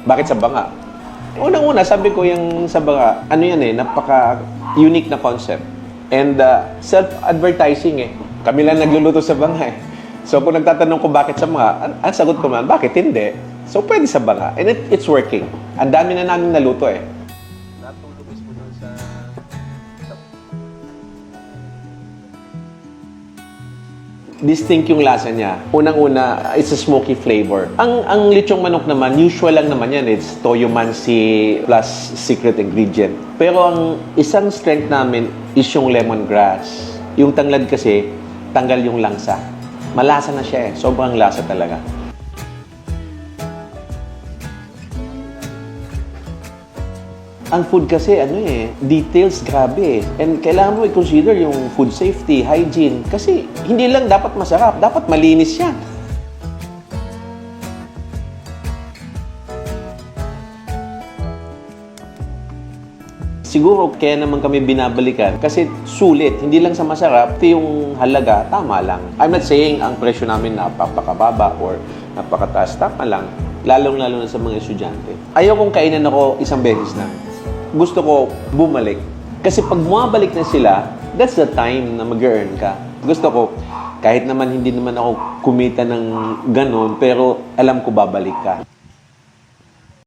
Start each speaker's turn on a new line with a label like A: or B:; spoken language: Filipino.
A: Bakit sa banga? Unang-una, sabi ko yung sa banga, ano yan eh, napaka-unique na concept. And self-advertising eh. Kami lang nagluluto sa banga eh. So kung nagtatanong ko bakit sa banga, ang sagot ko man, bakit hindi? So pwede sa banga. And it's working. Ang dami na namin naluto eh. Natulog mismo doon sa... Distinct yung lasa niya. Unang-una, it's a smoky flavor. Ang lechong manok naman, usual lang naman yan. It's toyo mansi plus secret ingredient. Pero ang isang strength namin is yung lemongrass. Yung tanglad kasi, tanggal yung langsa. Malasa na siya eh. Sobrang lasa talaga. Ang food kasi, details, grabe eh. And kailangan mo i-consider yung food safety, hygiene. Kasi hindi lang dapat masarap, dapat malinis yan. Siguro kaya naman kami binabalikan kasi sulit, hindi lang sa masarap, ito yung halaga, tama lang. I'm not saying ang presyo namin napakababa or napakataas, tama lang. Lalong-lalo na sa mga estudyante. Ayaw kong kainan ako isang beses na. Gusto ko bumalik. Kasi pag bumabalik na sila, that's the time na mag-earn ka. Gusto ko, kahit naman hindi naman ako kumita ng ganon, pero alam ko babalik ka.